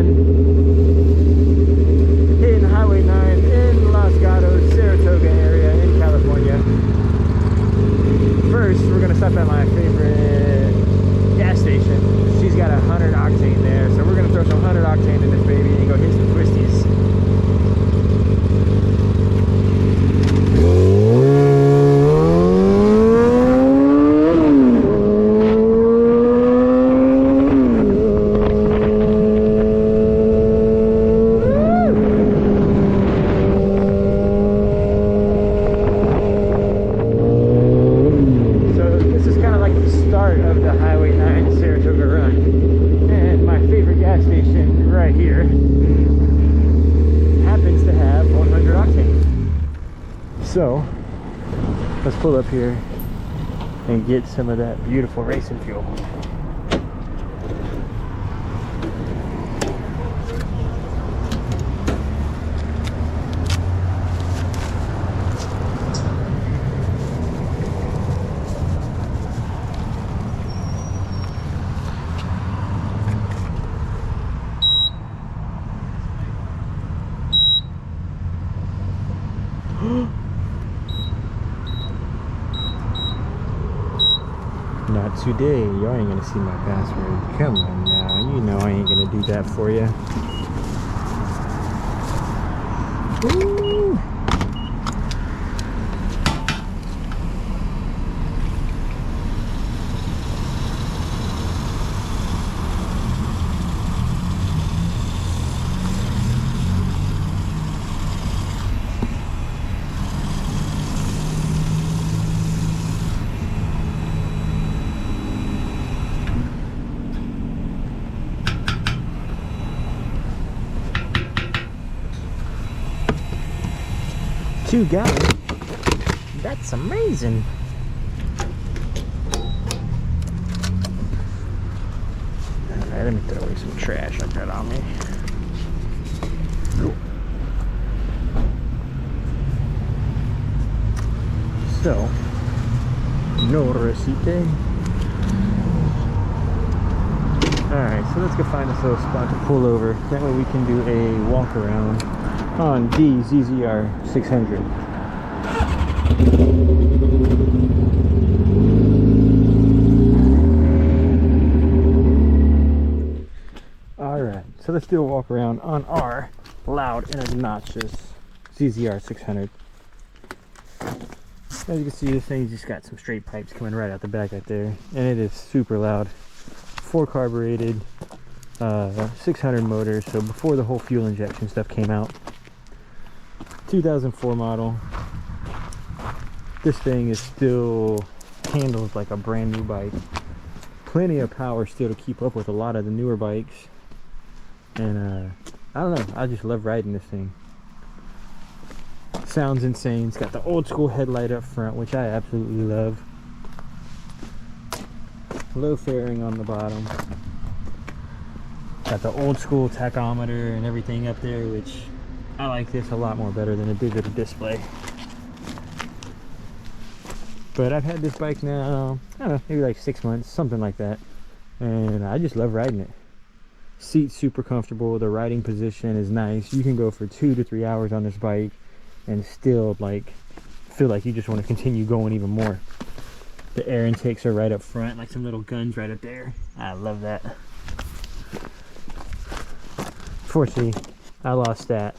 run hitting Highway 9 in Los Gatos, Saratoga area in California. First, we're gonna stop at my favorite gas station. She's got 100 octane there, so we're gonna throw some 100 octane in this baby and go hit some twisties. So let's pull up here and get some of that beautiful racing fuel. Not today. Y'all ain't gonna see my password. Come on now. You know I ain't gonna do that for you. Woo. $2 gallons. That's amazing. Alright, let me throw away some trash I got on me. So, no receipt. Alright, so let's go find us a little spot to pull over. That way we can do a walk around on the ZZR600. Alright, so let's do a walk around on our loud and obnoxious ZZR600. As you can see, this thing's just got some straight pipes coming right out the back right there, and it is super loud. 4 carbureted, 600 motor, so before the whole fuel injection stuff came out. 2004 model. This thing is still handles like a brand new bike. Plenty of power still to keep up with a lot of the newer bikes. And I don't know, I just love riding this thing. Sounds insane. It's got the old school headlight up front, which I absolutely love. Low fairing on the bottom. Got the old school tachometer and everything up there, which I like this a lot more better than a digital display. But I've had this bike now, I don't know, maybe like 6 months, something like that. And I just love riding it. Seat's super comfortable, the riding position is nice. You can go for 2 to 3 hours on this bike and still like feel like you just want to continue going even more. The air intakes are right up front, like some little guns right up there. I love that. Fortunately, I lost that.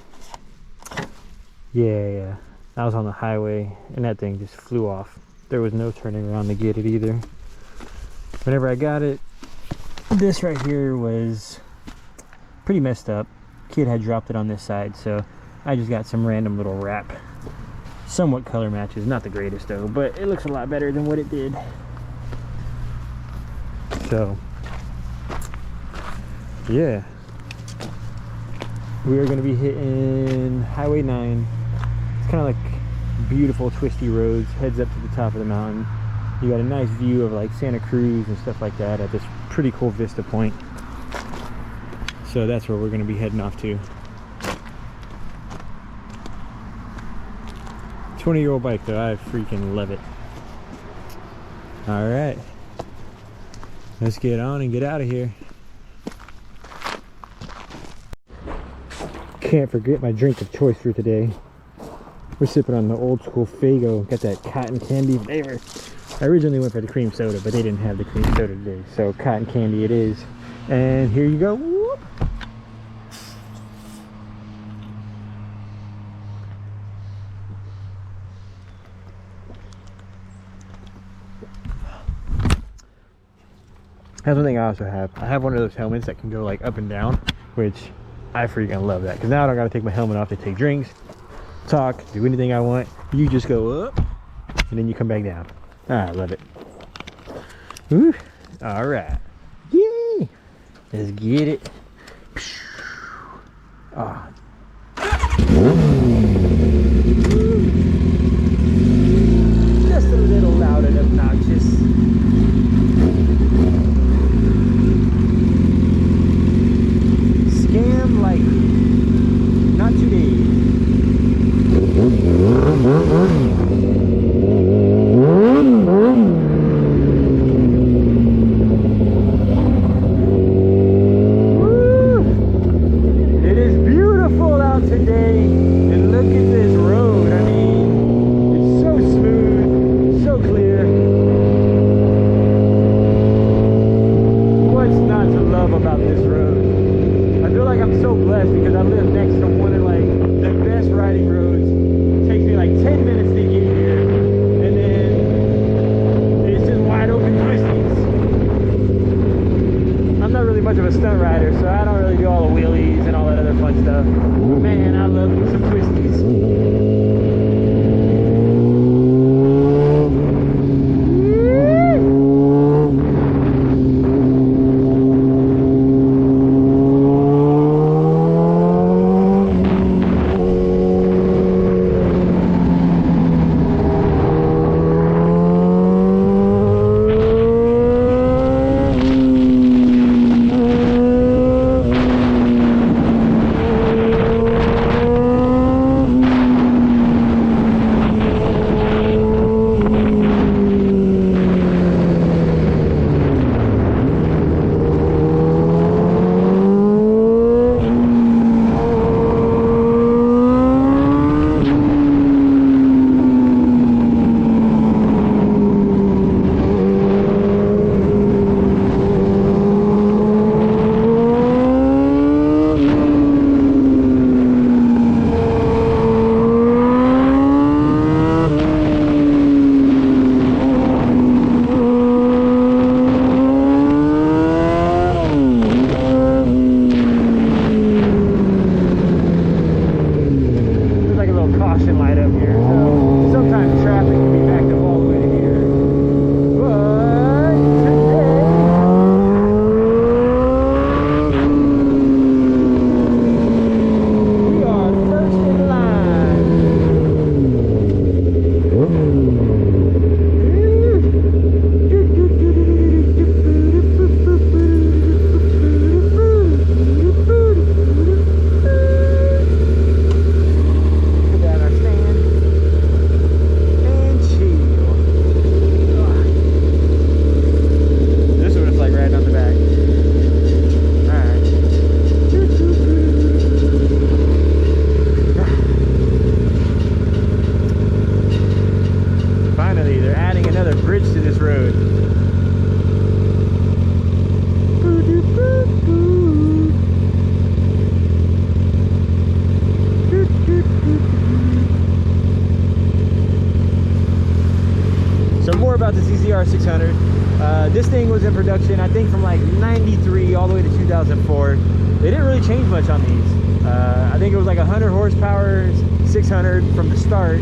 Yeah, I was on the highway and that thing just flew off. There was no turning around to get it either. Whenever I got it, this right here was pretty messed up. Kid had dropped it on this side, so I just got some random little wrap. Somewhat color matches, not the greatest though, but it looks a lot better than what it did. So, yeah. We are going to be hitting Highway 9. It's kind of like beautiful twisty roads, heads up to the top of the mountain. You got a nice view of like Santa Cruz and stuff like that at this pretty cool vista point. So that's where we're going to be heading off to. 20-year-old bike though, I freaking love it. Alright, let's get on and get out of here. can't forget my drink of choice for today. We're sipping on the old school Faygo. Got that cotton candy flavor. I originally went for the cream soda, but they didn't have the cream soda today, so cotton candy it is. And here you go. Whoop. That's one thing I also have. I have one of those helmets that can go like up and down, which I freaking love that. Because now I don't got to take my helmet off to take drinks, talk, do anything I want. You just go up, and then you come back down. I love it. Woo. All right. Yay. Let's get it. Oh. Just a little loud and obnoxious. Scam like not today. It is beautiful out today, and look at this road. I mean, it's so smooth, so clear. What's not to love about this road? I feel like I'm so blessed because I live next to one of like the best riding roads. It takes me like 10 minutes to get here, and then it's just wide open twisties. I'm not really much of a stunt rider, so I don't really do all the wheelies and all that other fun stuff. Man, I love me some twisties. About the ZZR600. This thing was in production, I think, from like 93 all the way to 2004. They didn't really change much on these. I think it was like 100 horsepower 600 from the start.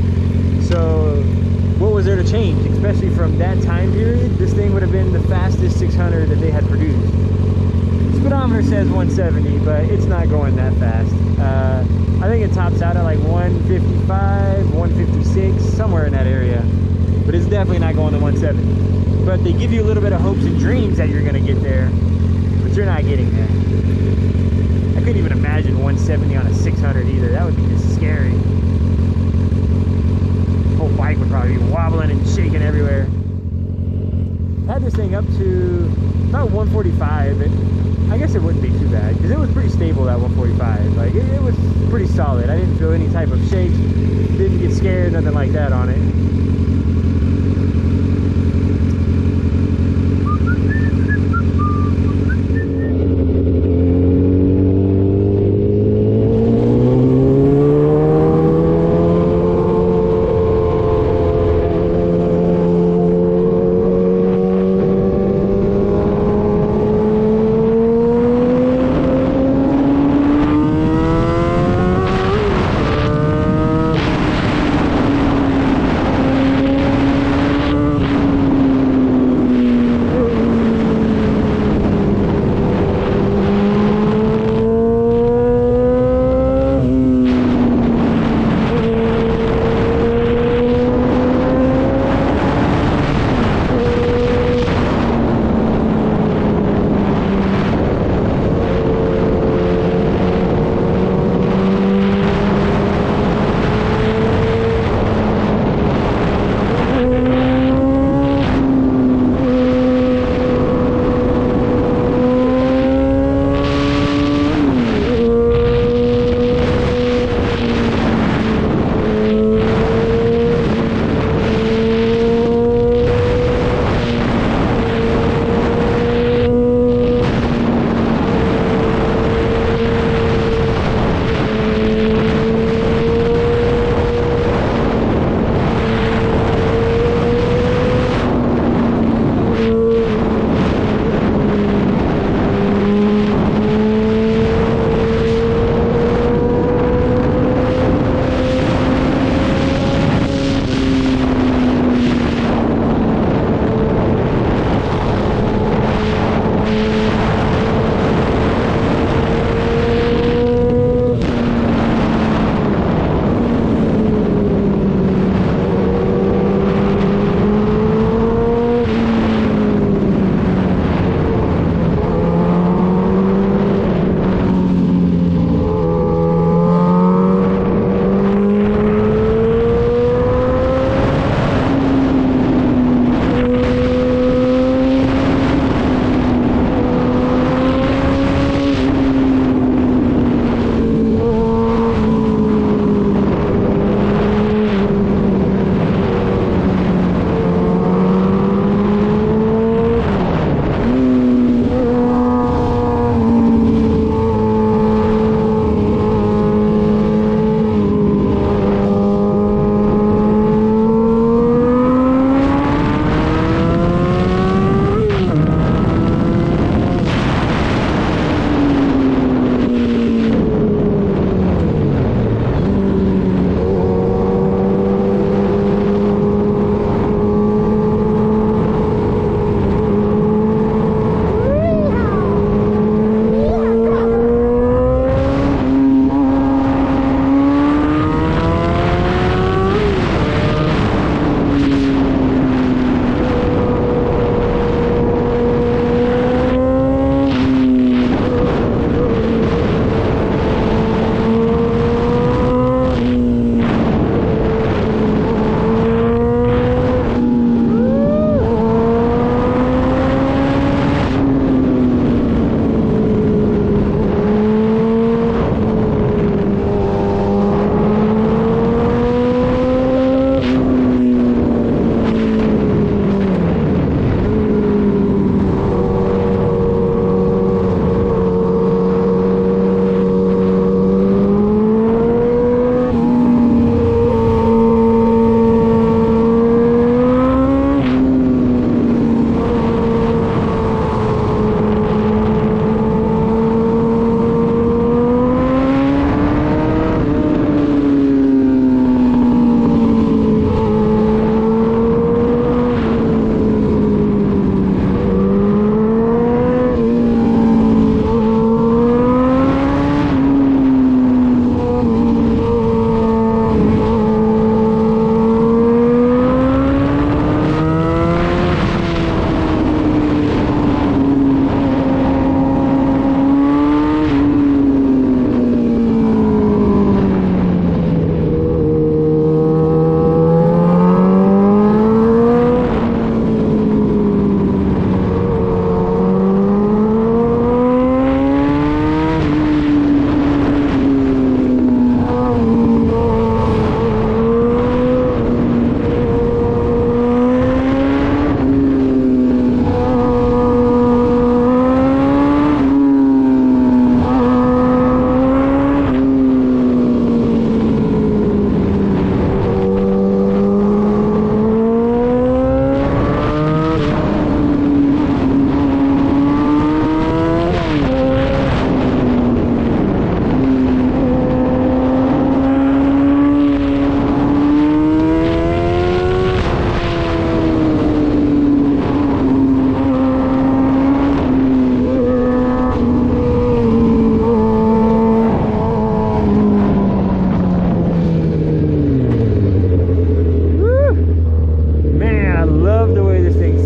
So what was there to change? Especially from that time period, this thing would have been the fastest 600 that they had produced. Speedometer says 170, but it's not going that fast. I think it tops out at like 155, 156, somewhere in that area. But it's definitely not going to 170. But they give you a little bit of hopes and dreams that you're going to get there, but you're not getting there. I couldn't even imagine 170 on a 600 either. That would be just scary. The whole bike would probably be wobbling and shaking everywhere. I had this thing up to about 145, but I guess it wouldn't be too bad because it was pretty stable at 145. Like it was pretty solid. I didn't feel any type of shakes, didn't get scared, nothing like that on it.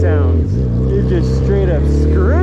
sounds. It just straight up screams.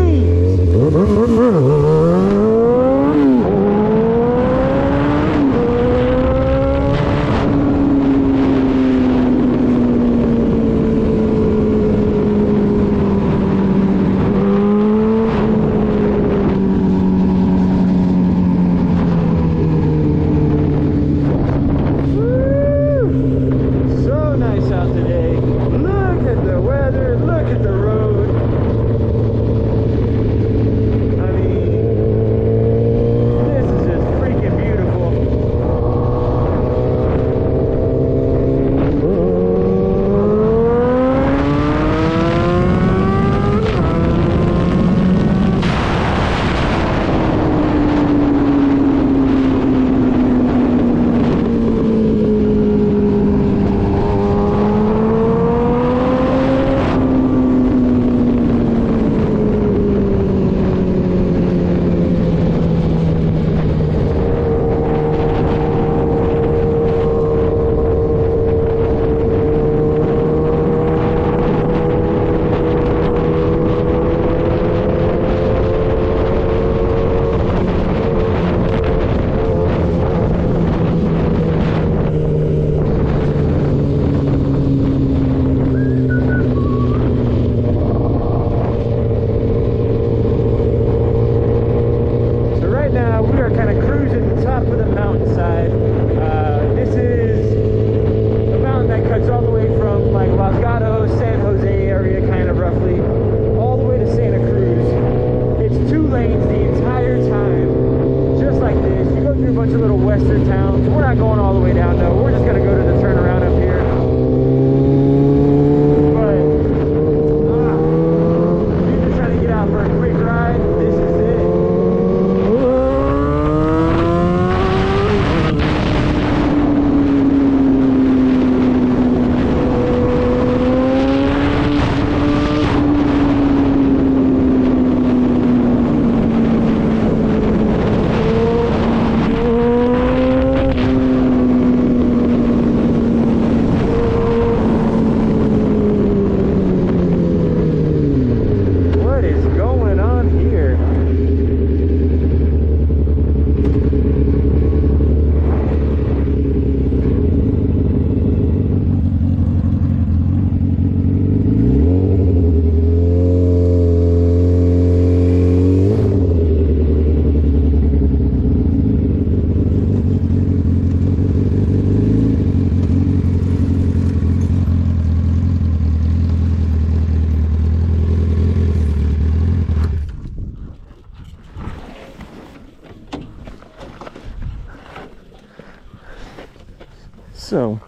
So,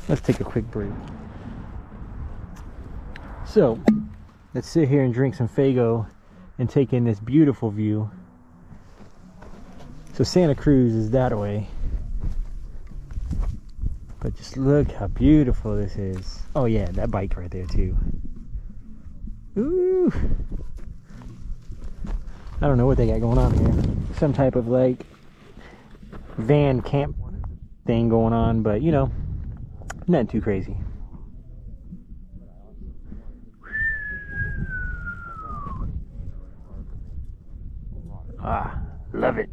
let's take a quick break. So, let's sit here and drink some Faygo and take in this beautiful view. So Santa Cruz is that way. But just look how beautiful this is. Oh yeah, that bike right there too. Ooh. I don't know what they got going on here. Some type of like van camp thing going on, but you know, nothing too crazy. Ah, love it.